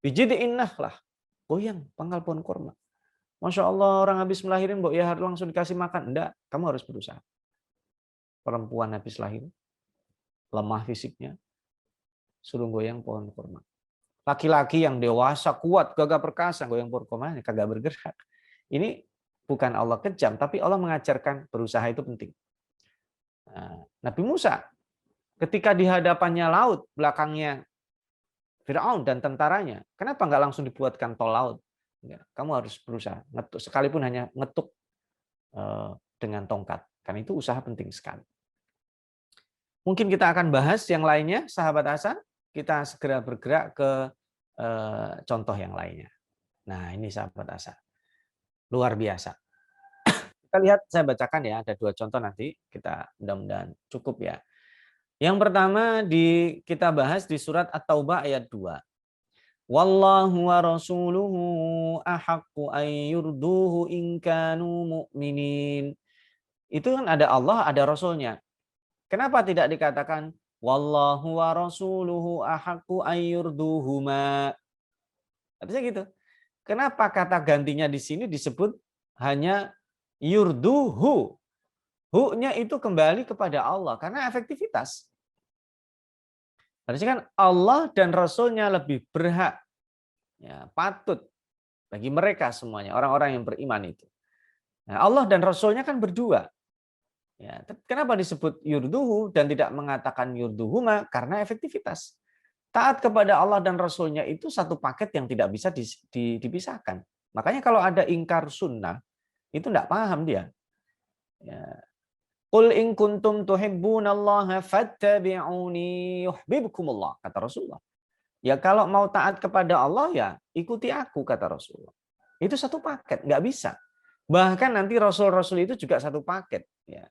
bijid'in nakhlah. Goyang pangkal pohon kurma. Masya Allah orang habis melahirin, ya harus langsung dikasih makan. Enggak, kamu harus berusaha. Perempuan habis lahir, lemah fisiknya, suruh goyang pohon kurma. Laki-laki yang dewasa, kuat, gagah perkasa, goyang pohon kurma, kagak bergerak. Ini bukan Allah kejam, tapi Allah mengajarkan berusaha itu penting. Nah, Nabi Musa, ketika di hadapannya laut, belakangnya Firaun dan tentaranya, kenapa nggak langsung dibuatkan tol laut? Kamu harus berusaha, sekalipun hanya ngetuk dengan tongkat. Karena itu usaha penting sekali. Mungkin kita akan bahas yang lainnya, sahabat Asa. Kita segera bergerak ke contoh yang lainnya. Nah, ini sahabat Asa. Luar biasa. Kita lihat, saya bacakan ya, ada 2 contoh nanti, kita mudah-mudahan cukup ya. Yang pertama kita bahas di surat At-Taubah ayat 2. Wallahu wa rasuluhu ahaqqu an yurduhu in kanu mu'minin. Itu kan ada Allah, ada Rasulnya. Kenapa tidak dikatakan wallahu wa rasuluhu ahaqqu an yurduhuma? Harusnya gitu. Kenapa kata gantinya di sini disebut hanya yurduhu? Hu-nya itu kembali kepada Allah karena efektivitas. Harusnya kan Allah dan Rasulnya lebih berhak, ya, patut bagi mereka semuanya, orang-orang yang beriman itu. Nah, Allah dan Rasulnya kan berdua. Ya, kenapa disebut yurduhu dan tidak mengatakan yurduhuma? Karena efektivitas. Taat kepada Allah dan Rasulnya itu satu paket yang tidak bisa dipisahkan. Makanya kalau ada ingkar sunnah, itu tidak paham dia. Ya. Qul in kuntum tuhibbunallaha fattabi'uni yuhibbukumullah, kata Rasulullah. Ya kalau mau taat kepada Allah ya ikuti aku, kata Rasulullah. Itu satu paket, nggak bisa. Bahkan nanti Rasul-Rasul itu juga satu paket. Ya.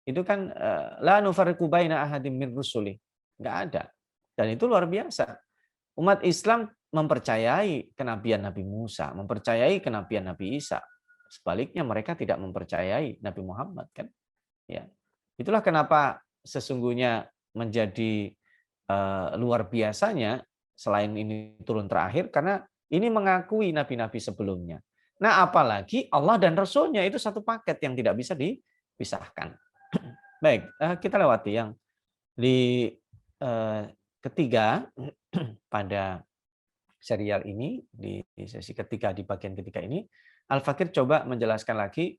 Itu kan la nufarriqu baina ahadim min rusuli. Nggak ada. Dan itu luar biasa. Umat Islam mempercayai kenabian Nabi Musa, mempercayai kenabian Nabi Isa. Sebaliknya mereka tidak mempercayai Nabi Muhammad kan. Ya. Itulah kenapa sesungguhnya menjadi luar biasanya selain ini turun terakhir karena ini mengakui nabi-nabi sebelumnya. Nah, apalagi Allah dan Rasulnya itu satu paket yang tidak bisa dipisahkan. Baik, kita lewati yang di ketiga pada serial ini, di sesi ketiga, di bagian ketiga ini, Al-Fakir coba menjelaskan lagi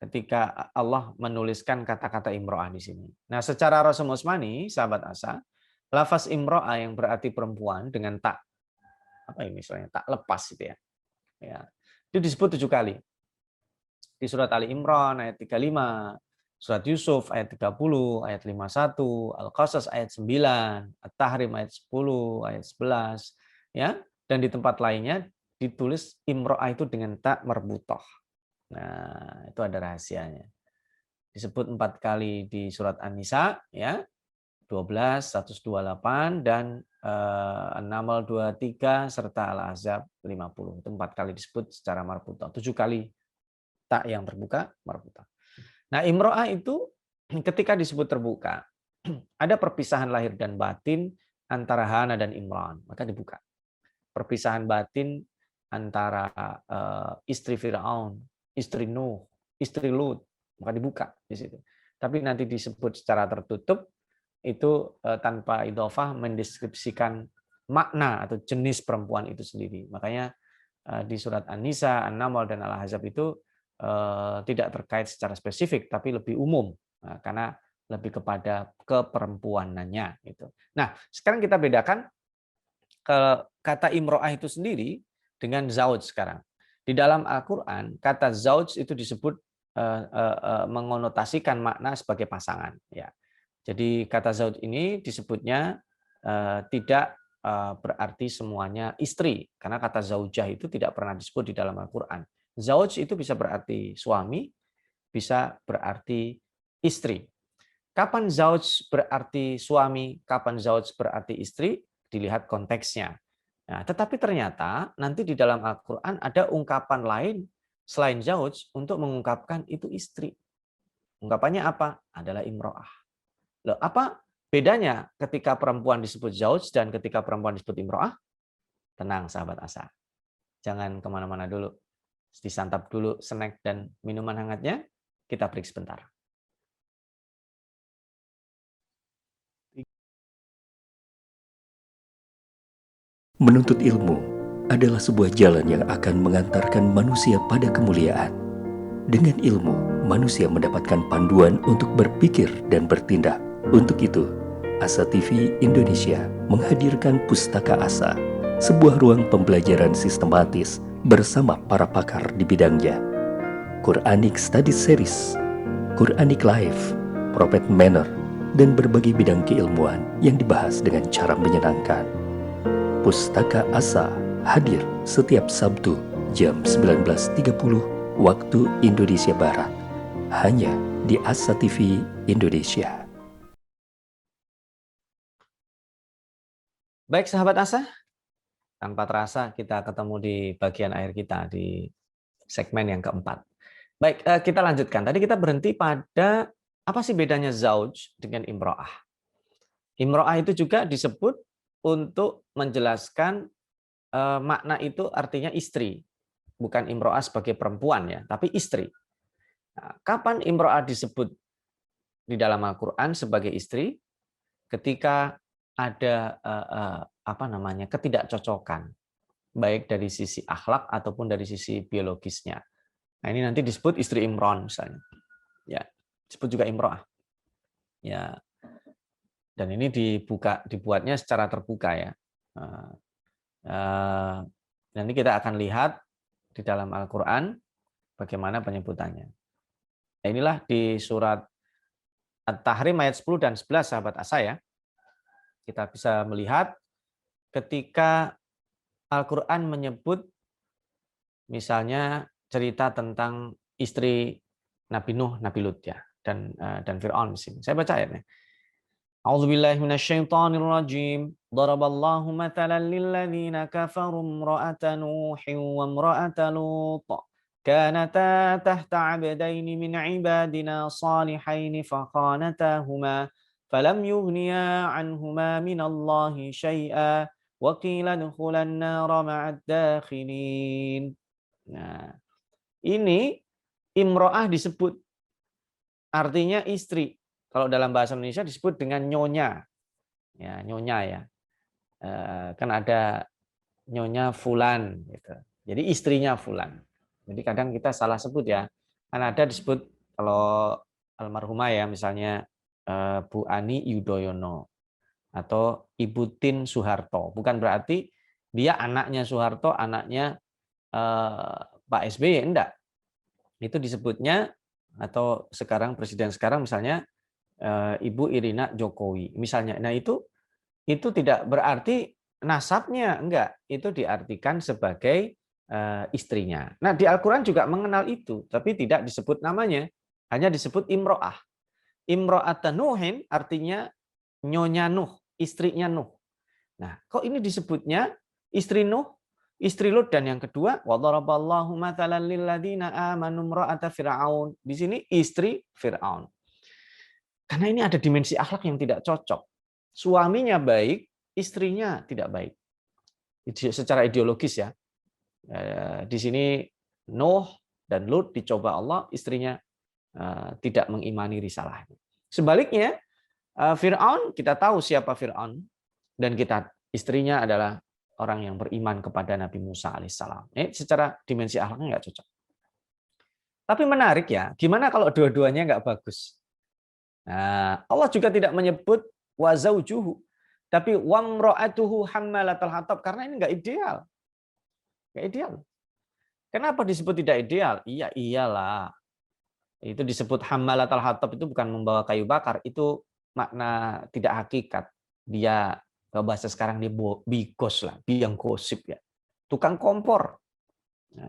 ketika Allah menuliskan kata-kata imro'ah di sini. Nah, secara Rasul Usmani, sahabat Asa, lafaz imro'ah yang berarti perempuan dengan tak, apa ini misalnya, tak lepas gitu ya. Ya. Itu disebut 7 kali. Di surat Ali Imran ayat 35, surat Yusuf ayat 30, ayat 51, Al-Qasas ayat 9, At-Tahrim ayat 10, ayat 11, ya. Dan di tempat lainnya ditulis imro'ah itu dengan tak marbutoh. Nah, itu ada rahasianya. Disebut 4 kali di surat An-Nisa, ya. 12, 128 dan An-Naml 23 serta Al-Ahzab 50. Itu 4 kali disebut secara marbutoh. 7 kali tak yang terbuka marbutoh. Nah, imro'ah itu ketika disebut terbuka, ada perpisahan lahir dan batin antara Hana dan Imran, maka dibuka. Perpisahan batin antara istri Firaun, istri Nuh, istri Lut, maka dibuka di situ. Tapi nanti disebut secara tertutup itu tanpa idhofah mendeskripsikan makna atau jenis perempuan itu sendiri. Makanya di surat An-Nisa, An-Naml dan Al-Ahzab itu tidak terkait secara spesifik, tapi lebih umum karena lebih kepada keperempuanannya. Gitu. Nah, sekarang kita bedakan kata imro'ah itu sendiri dengan zauj sekarang. Di dalam Al-Quran, kata zauj itu disebut mengonotasikan makna sebagai pasangan. Ya. Jadi kata zauj ini disebutnya tidak berarti semuanya istri, karena kata zaujah itu tidak pernah disebut di dalam Al-Quran. Zauj itu bisa berarti suami, bisa berarti istri. Kapan zauj berarti suami, kapan zauj berarti istri, dilihat konteksnya. Nah, tetapi ternyata nanti di dalam Al-Quran ada ungkapan lain selain zauj untuk mengungkapkan itu istri. Ungkapannya apa? Adalah imro'ah. Loh, apa bedanya ketika perempuan disebut zauj dan ketika perempuan disebut imro'ah? Tenang sahabat Asa. Jangan kemana-mana dulu. Disantap dulu snack dan minuman hangatnya, kita break sebentar. Menuntut ilmu adalah sebuah jalan yang akan mengantarkan manusia pada kemuliaan. Dengan ilmu, manusia mendapatkan panduan untuk berpikir dan bertindak. Untuk itu, Asa TV Indonesia menghadirkan Pustaka Asa, sebuah ruang pembelajaran sistematis bersama para pakar di bidangnya. Quranic Study Series, Quranic Life, Prophet Manner, dan berbagai bidang keilmuan yang dibahas dengan cara menyenangkan. Pustaka Asa hadir setiap Sabtu jam 19.30 waktu Indonesia Barat. Hanya di Asa TV Indonesia. Baik sahabat Asa, tanpa terasa kita ketemu di bagian akhir kita di segmen yang keempat. Baik, kita lanjutkan. Tadi kita berhenti pada apa sih bedanya zauj dengan imro'ah. Imro'ah itu juga disebut untuk menjelaskan makna itu artinya istri. Bukan imro'ah sebagai perempuan ya, tapi istri. Nah, kapan imro'ah disebut di dalam Al-Quran sebagai istri? Ketika ada ketidakcocokan, baik dari sisi akhlak ataupun dari sisi biologisnya. Nah, ini nanti disebut istri Imron misalnya. Ya, disebut juga imro'ah. Ya. Dan ini dibuatnya secara terbuka ya. Nanti kita akan lihat di dalam Al-Quran bagaimana penyebutannya. Nah, inilah di surat At-Tahrim ayat 10 dan 11 sahabat Asa ya. Kita bisa melihat ketika Al-Quran menyebut misalnya cerita tentang istri Nabi Nuh, Nabi Lut ya, dan Fir'aun di sini. Saya baca ayatnya. A'udzubillahi minasyaitonir rajim. Daraballahu mathalan lilladzina kafaru imra'ata Nuhin wa imra'ata Lut. Kanata tahta 'abdaini min 'ibadina salihaini fakhanatahuma falam yughniya 'anhuma minallahi syai'a wa qila dukhulan nara ma'ad dakhilin. Nah, ini imro'ah disebut artinya istri. Kalau dalam bahasa Indonesia disebut dengan nyonya. Ya, nyonya ya. Kan ada nyonya fulan gitu. Jadi istrinya fulan. Jadi kadang kita salah sebut ya. Kan ada disebut kalau almarhumah ya misalnya Bu Ani Yudhoyono atau Ibu Tin Soeharto. Bukan berarti dia anaknya Soeharto, anaknya Pak SBY, enggak. Itu disebutnya atau sekarang presiden sekarang misalnya Ibu Irina Jokowi misalnya. Nah, itu tidak berarti nasabnya, enggak. Itu diartikan sebagai istrinya. Nah, di Al-Qur'an juga mengenal itu, tapi tidak disebut namanya, hanya disebut imro'ah. Imro'atan Nuhin artinya nyonya Nuh, istrinya Nuh. Nah, kok ini disebutnya istri Nuh, istri Lut, dan yang kedua wa daraballahu mathalan lil ladzina amanu imra'ata fir'aun. Di sini istri Fir'aun. Karena ini ada dimensi akhlak yang tidak cocok. Suaminya baik, istrinya tidak baik. Secara ideologis ya. Di sini Nuh dan Lut dicoba Allah, istrinya tidak mengimani risalahnya. Sebaliknya, Fir'aun, kita tahu siapa Fir'aun, dan istrinya adalah orang yang beriman kepada Nabi Musa alaihissalam. Secara dimensi akhlaknya nggak cocok. Tapi menarik ya, gimana kalau dua-duanya nggak bagus? Nah, Allah juga tidak menyebut wa zaujuhu, tapi wamra'atuhu hammalatal hatab, karena ini nggak ideal. Nggak ideal. Kenapa disebut tidak ideal? Iya, iyalah. Itu disebut hammalatal hatab itu bukan membawa kayu bakar, itu makna tidak hakikat. Dia, kalau bahasa sekarang, dia bigos lah, biang gosip ya. Tukang kompor. Nah,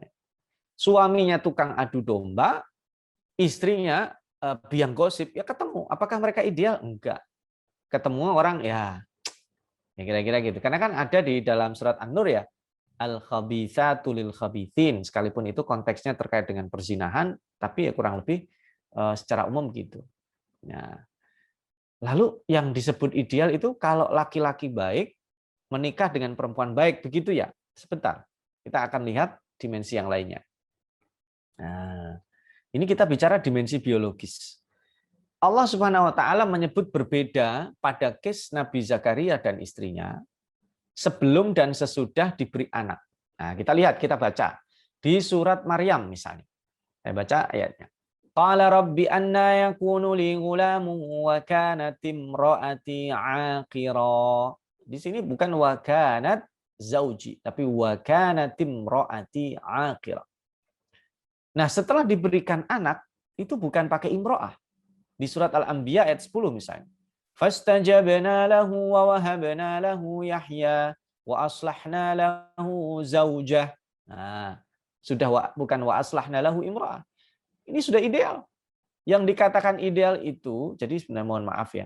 suaminya tukang adu domba, istrinya biang gosip, ya ketemu. Apakah mereka ideal? Enggak. Ketemu orang ya kira-kira gitu. Karena kan ada di dalam surat An-Nur ya, al-khabitsatu lil khabitsin, sekalipun itu konteksnya terkait dengan perzinahan, tapi ya kurang lebih secara umum gitu. Nah, lalu yang disebut ideal itu kalau laki-laki baik menikah dengan perempuan baik, begitu ya? Sebentar, kita akan lihat dimensi yang lainnya. Nah, ini kita bicara dimensi biologis. Allah Subhanahu wa taala menyebut berbeda pada kes Nabi Zakaria dan istrinya sebelum dan sesudah diberi anak. Nah, kita lihat, kita baca di surat Maryam misalnya. Saya baca ayatnya. Qala rabbi anna yakunu li ghulamun wa kanat imraati aqira. Di sini bukan wa kanat zauji, tapi wa kanat imraati aqira. Nah, setelah diberikan anak, itu bukan pakai imro'ah. Di surat Al-Anbiya ayat 10 misalnya. Fastajabna lahu wa wahabna lahu Yahya wa aslahna lahu zaujah. Nah, sudah bukan wa aslahna lahu imra'ah. Ini sudah ideal. Yang dikatakan ideal itu, jadi sebenarnya mohon maaf ya,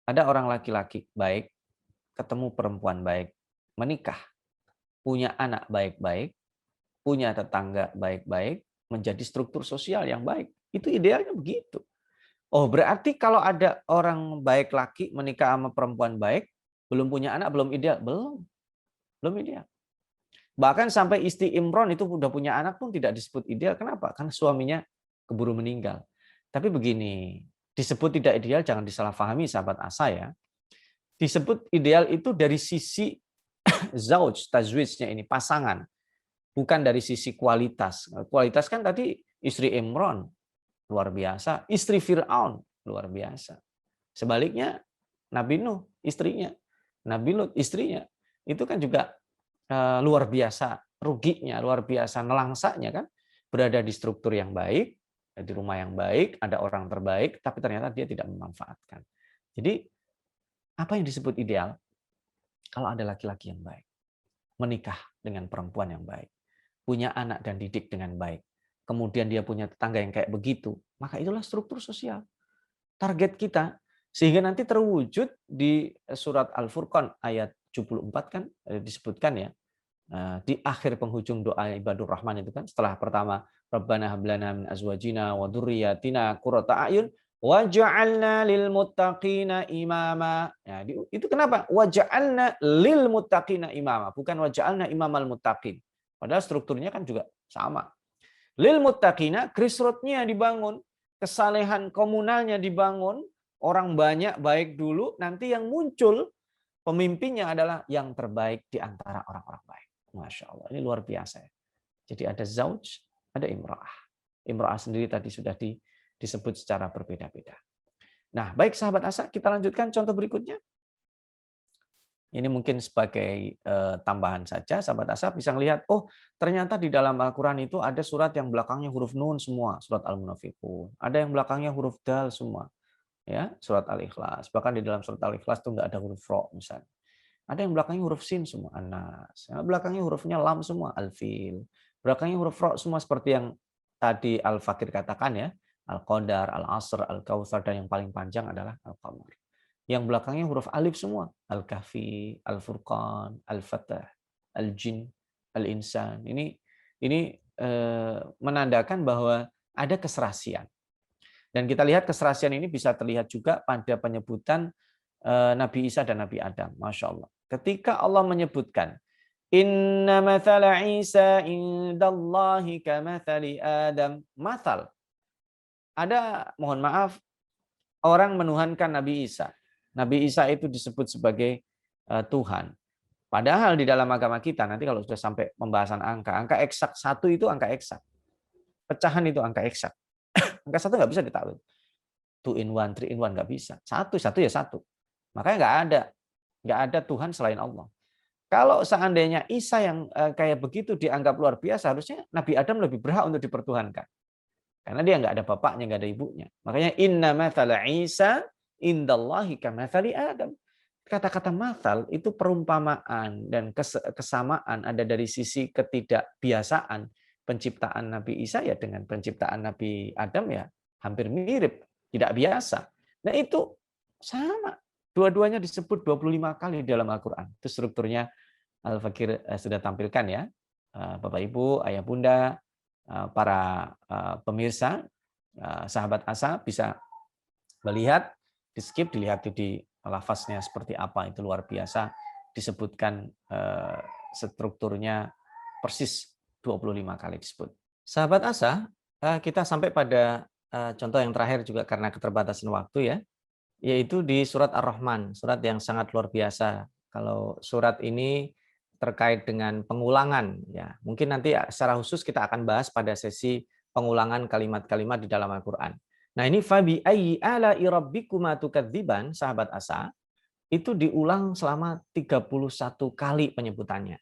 ada orang laki-laki baik, ketemu perempuan baik, menikah, punya anak baik-baik, punya tetangga baik-baik, menjadi struktur sosial yang baik. Itu idealnya begitu. Oh, berarti kalau ada orang baik laki menikah sama perempuan baik, belum punya anak, belum ideal? Belum ideal. Bahkan sampai istri Imron itu udah punya anak pun tidak disebut ideal. Kenapa? Karena suaminya keburu meninggal. Tapi begini, disebut tidak ideal jangan disalahpahami sahabat asa ya. Disebut ideal itu dari sisi zauj, tazwijnya ini, pasangan. Bukan dari sisi kualitas. Kualitas kan tadi istri Imron, luar biasa. Istri Fir'aun, luar biasa. Sebaliknya, Nabi Nuh, istrinya. Nabi Lut, istrinya. Itu kan juga luar biasa ruginya, luar biasa nelangsanya kan. Berada di struktur yang baik, di rumah yang baik, ada orang terbaik, tapi ternyata dia tidak memanfaatkan. Jadi, apa yang disebut ideal? Kalau ada laki-laki yang baik, menikah dengan perempuan yang baik, punya anak dan didik dengan baik, kemudian dia punya tetangga yang kayak begitu, maka itulah struktur sosial. Target kita, sehingga nanti terwujud di surat Al-Furqan ayat 74 kan disebutkan ya, di akhir penghujung doa ibadur rahman itu kan, setelah pertama Rabbana hablana min azwajina wa dzurriyyatina qurrata a'yun waj'alna lil muttaqina imama. Ya, itu kenapa? Waj'alna lil muttaqina imama, bukan waj'alna imamal muttaqin. Padahal strukturnya kan juga sama. Lil muttaqina, krisrotnya dibangun, kesalehan komunalnya dibangun, orang banyak baik dulu, nanti yang muncul pemimpinnya adalah yang terbaik di antara orang-orang baik. Masya Allah, ini luar biasa. Jadi ada zauj, ada imra'ah. Imra'ah sendiri tadi sudah disebut secara berbeda-beda. Nah, baik sahabat asa, kita lanjutkan contoh berikutnya. Ini mungkin sebagai tambahan saja, sahabat asa bisa melihat, oh ternyata di dalam Al-Quran itu ada surat yang belakangnya huruf nun semua, surat Al-Munafiqun. Ada yang belakangnya huruf dal semua, ya surat Al-Ikhlas. Bahkan di dalam surat Al-Ikhlas itu nggak ada huruf ro misalnya. Ada yang belakangnya huruf sin semua, An-Nas. Belakangnya hurufnya lam semua, Al-Fil. Belakangnya huruf ro semua seperti yang tadi Al-Fakir katakan ya, Al-Qadar, Al-Asr, Al-Kautsar, dan yang paling panjang adalah Al-Qamar. Yang belakangnya huruf alif semua, Al-Kahfi, Al-Furqan, Al-Fatah, Al-Jin, Al-Insan. Ini menandakan bahwa ada keserasian. Dan kita lihat keserasian ini bisa terlihat juga pada penyebutan Nabi Isa dan Nabi Adam. Masya Allah. Ketika Allah menyebutkan, Inna mathala Isa indallahi kamathali Adam. Mathal. Ada, mohon maaf, orang menuhankan Nabi Isa. Nabi Isa itu disebut sebagai Tuhan. Padahal di dalam agama kita, nanti kalau sudah sampai pembahasan angka eksak, 1 itu angka eksak. Pecahan itu angka eksak. Angka 1 nggak bisa ditakwil. 2 in 1, 3 in 1 nggak bisa. 1 ya 1. Makanya nggak ada Tuhan selain Allah. Kalau seandainya Isa yang kayak begitu dianggap luar biasa, harusnya Nabi Adam lebih berhak untuk dipertuhankan. Karena dia nggak ada bapaknya, nggak ada ibunya. Makanya inna mathala Isa indallahi kamathali Adam. Kata-kata mathal itu perumpamaan dan kesamaan ada dari sisi ketidakbiasaan penciptaan Nabi Isa ya dengan penciptaan Nabi Adam ya hampir mirip, tidak biasa. Nah itu sama. Dua-duanya disebut 25 kali dalam Al-Quran. Itu strukturnya Al-Fakir sudah tampilkan ya. Bapak Ibu, Ayah Bunda, para pemirsa, sahabat asa bisa melihat, di skip, dilihat di lafaznya seperti apa, itu luar biasa. Disebutkan strukturnya persis 25 kali disebut. Sahabat asa, kita sampai pada contoh yang terakhir juga karena keterbatasan waktu ya, yaitu di surat Ar-Rahman, surat yang sangat luar biasa. Kalau surat ini terkait dengan pengulangan, ya mungkin nanti secara khusus kita akan bahas pada sesi pengulangan kalimat-kalimat di dalam Al-Quran. Nah ini fabi ayyi ala'i rabbikuma tukadziban, sahabat asa, itu diulang selama 31 kali penyebutannya.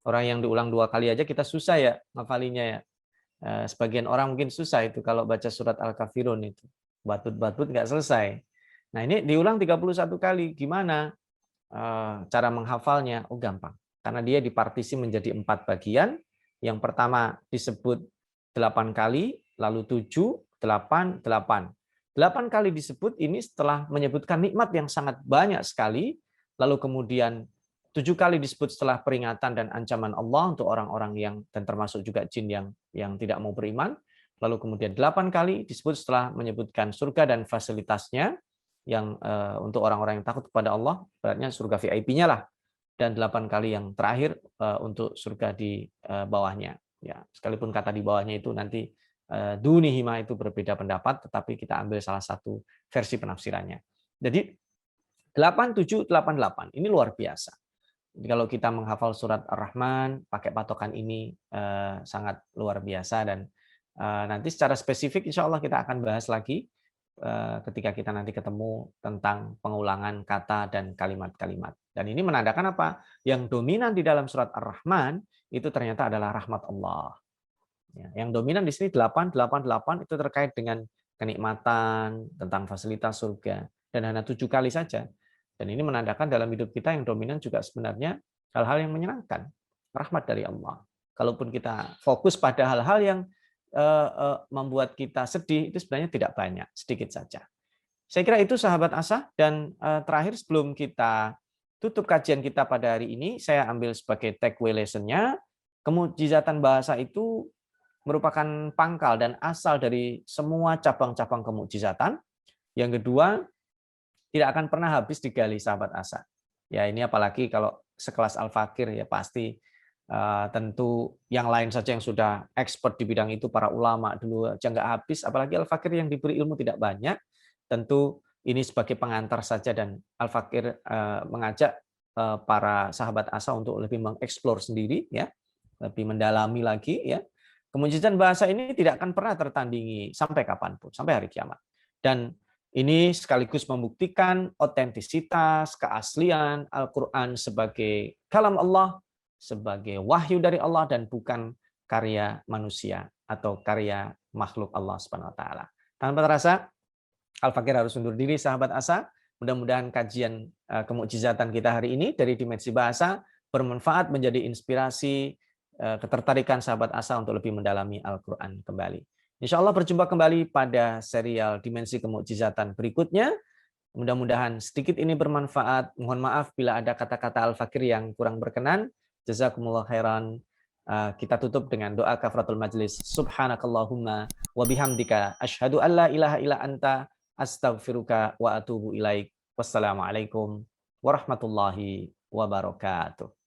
Orang yang diulang 2 kali aja kita susah ya ngafalinya ya. Sebagian orang mungkin susah itu kalau baca surat Al-Kafirun itu. Batut-batut nggak selesai. Nah ini diulang 31 kali. Gimana? cara menghafalnya, oh gampang. Karena dia dipartisi menjadi 4 bagian. Yang pertama disebut 8 kali, lalu 7, 8, 8. 8 kali disebut ini setelah menyebutkan nikmat yang sangat banyak sekali, lalu kemudian 7 kali disebut setelah peringatan dan ancaman Allah untuk orang-orang yang, dan termasuk juga jin yang tidak mau beriman. Lalu kemudian 8 kali disebut setelah menyebutkan surga dan fasilitasnya, yang untuk orang-orang yang takut kepada Allah, beratnya surga VIP-nya lah. Dan 8 kali yang terakhir untuk surga di bawahnya. Ya, sekalipun kata di bawahnya itu nanti dunihima itu berbeda pendapat, tetapi kita ambil salah satu versi penafsirannya. Jadi 8, 7, 8, 8 ini luar biasa. Jadi kalau kita menghafal surat Ar-Rahman pakai patokan ini sangat luar biasa, dan nanti secara spesifik insya Allah kita akan bahas lagi ketika kita nanti ketemu tentang pengulangan kata dan kalimat-kalimat. Dan ini menandakan apa? Yang dominan di dalam surat Ar-Rahman itu ternyata adalah rahmat Allah. Yang dominan di sini 8, 8, 8 itu terkait dengan kenikmatan, tentang fasilitas surga, dan hanya 7 kali saja. Dan ini menandakan dalam hidup kita yang dominan juga sebenarnya hal-hal yang menyenangkan, rahmat dari Allah. Kalaupun kita fokus pada hal-hal yang membuat kita sedih, itu sebenarnya tidak banyak, sedikit saja. Saya kira itu sahabat Asa, dan terakhir sebelum kita tutup kajian kita pada hari ini, saya ambil sebagai takeaway lesson-nya, kemujizatan bahasa itu merupakan pangkal dan asal dari semua cabang-cabang kemujizatan. Yang kedua, tidak akan pernah habis digali sahabat Asa. Ya, ini apalagi kalau sekelas Al-Fakir ya pasti tentu yang lain saja yang sudah expert di bidang itu, para ulama dulu aja nggak habis, apalagi Al-Fakir yang diberi ilmu tidak banyak. Tentu ini sebagai pengantar saja, dan Al-Fakir mengajak para sahabat Asa untuk lebih mengeksplor sendiri, ya, lebih mendalami lagi, ya. Kemujizatan bahasa ini tidak akan pernah tertandingi sampai kapanpun, sampai hari kiamat. Dan ini sekaligus membuktikan otentisitas, keaslian Al-Quran sebagai kalam Allah, sebagai wahyu dari Allah, dan bukan karya manusia atau karya makhluk Allah Subhanahu wa taala. Tanpa terasa, Al-Fakir harus undur diri sahabat Asa. Mudah-mudahan kajian kemukjizatan kita hari ini dari dimensi bahasa bermanfaat, menjadi inspirasi, ketertarikan sahabat Asa untuk lebih mendalami Al-Quran kembali. Insya Allah berjumpa kembali pada serial Dimensi Kemukjizatan berikutnya. Mudah-mudahan sedikit ini bermanfaat. Mohon maaf bila ada kata-kata Al-Fakir yang kurang berkenan. Jazakumullah khairan. Kita tutup dengan doa kafaratul majlis. Subhanakallahumma wa bihamdika asyhadu an la ilaha illa anta astaghfiruka wa atubu ilaik. Wassalamualaikum warahmatullahi wabarakatuh.